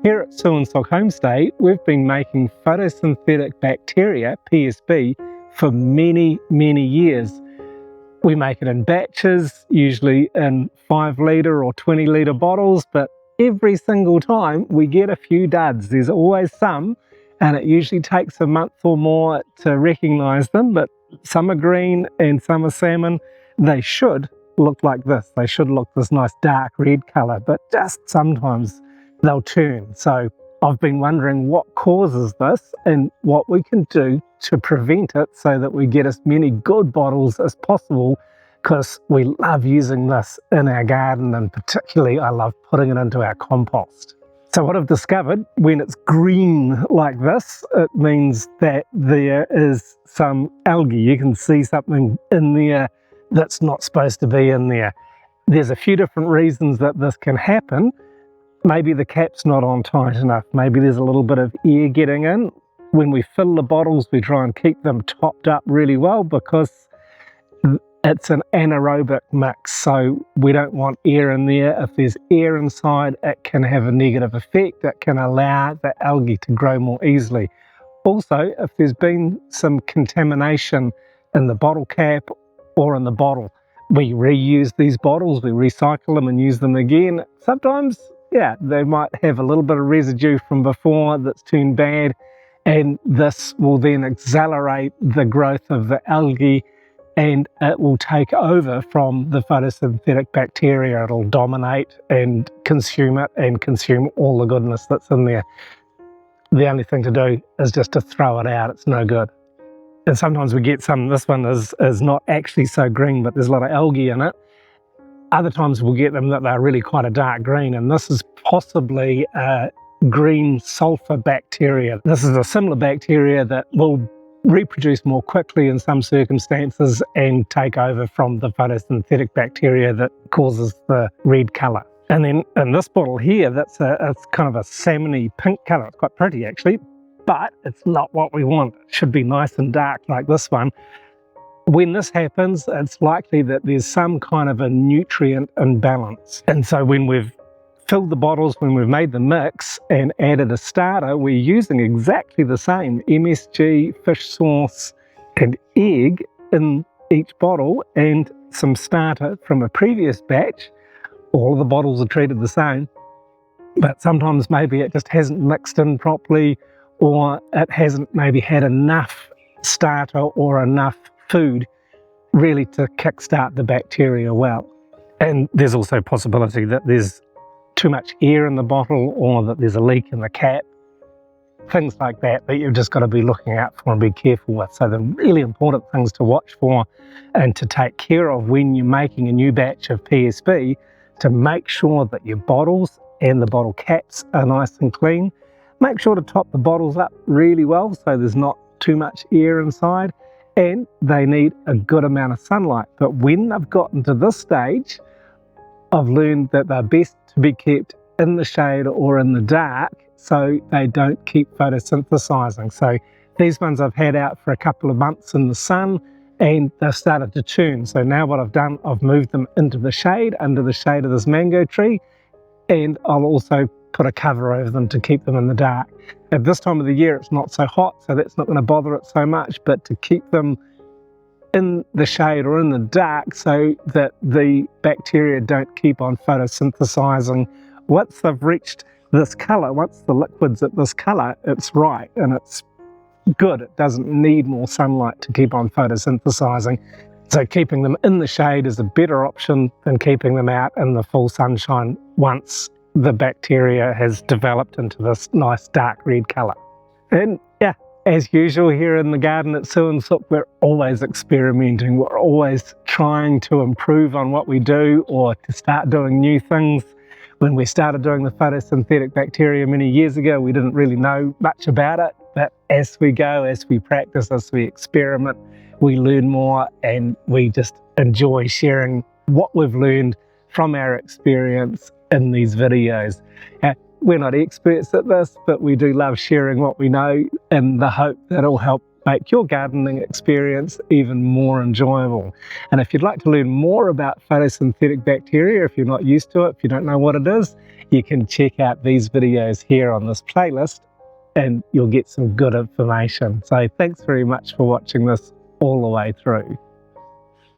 Here at Suan Sook Homestay, we've been making photosynthetic bacteria, PSB, for many, many years. We make it in batches, usually in 5 litre or 20 litre bottles, but every single time we get a few duds. There's always some, and it usually takes a month or more to recognise them, but some are green and some are salmon. They should look like this. They should look this nice dark red colour, but just sometimes they'll turn. So I've been wondering what causes this and what we can do to prevent it so that we get as many good bottles as possible, because we love using this in our garden, and particularly I love putting it into our compost. So what I've discovered, when it's green like this, it means that there is some algae. You can see something in there that's not supposed to be in there. There's a few different reasons that this can happen. Maybe the cap's not on tight enough. Maybe there's a little bit of air getting in. When we fill the bottles, we try and keep them topped up really well because it's an anaerobic mix, so we don't want air in there. If there's air inside, it can have a negative effect. It can allow the algae to grow more easily. Also, if there's been some contamination in the bottle cap or in the bottle, we reuse these bottles, we recycle them and use them again. Sometimes, yeah, they might have a little bit of residue from before that's turned bad, and this will then accelerate the growth of the algae, and it will take over from the photosynthetic bacteria. It'll dominate and consume it and consume all the goodness that's in there. The only thing to do is just to throw it out. It's no good. And sometimes we get some, this one is not actually so green, but there's a lot of algae in it. Other times we'll get them that they're really quite a dark green, and this is possibly a green sulfur bacteria. This is a similar bacteria that will reproduce more quickly in some circumstances and take over from the photosynthetic bacteria that causes the red colour. And then in this bottle here, it's kind of a salmony pink colour. It's quite pretty actually, but it's not what we want. It should be nice and dark like this one. When this happens, it's likely that there's some kind of a nutrient imbalance. And so when we've filled the bottles, when we've made the mix and added a starter, we're using exactly the same MSG, fish sauce and egg in each bottle and some starter from a previous batch. All of the bottles are treated the same, but sometimes maybe it just hasn't mixed in properly, or it hasn't maybe had enough starter or enough food really to kickstart the bacteria well. And there's also a possibility that there's too much air in the bottle, or that there's a leak in the cap, things like that you've just got to be looking out for and be careful with. So the really important things to watch for and to take care of when you're making a new batch of PSB, to make sure that your bottles and the bottle caps are nice and clean. Make sure to top the bottles up really well so there's not too much air inside, and they need a good amount of sunlight. But when they've gotten to this stage, I've learned that they're best to be kept in the shade or in the dark so they don't keep photosynthesizing. So these ones I've had out for a couple of months in the sun and they've started to turn. So now what I've done, I've moved them into the shade, under the shade of this mango tree, and I'll also put a cover over them to keep them in the dark. At this time of the year it's not so hot, so that's not going to bother it so much, but to keep them in the shade or in the dark so that the bacteria don't keep on photosynthesizing. Once they've reached this colour, once the liquid's at this colour, it's right and it's good. It doesn't need more sunlight to keep on photosynthesizing. So keeping them in the shade is a better option than keeping them out in the full sunshine once the bacteria has developed into this nice dark red colour. And yeah, as usual here in the garden at Suan Sook, we're always experimenting. We're always trying to improve on what we do or to start doing new things. When we started doing the photosynthetic bacteria many years ago, we didn't really know much about it, but as we go, as we practice, as we experiment, we learn more, and we just enjoy sharing what we've learned from our experience in these videos. We're not experts at this, but we do love sharing what we know in the hope that it'll help make your gardening experience even more enjoyable. And if you'd like to learn more about photosynthetic bacteria, if you're not used to it, if you don't know what it is, you can check out these videos here on this playlist and you'll get some good information. So thanks very much for watching this all the way through.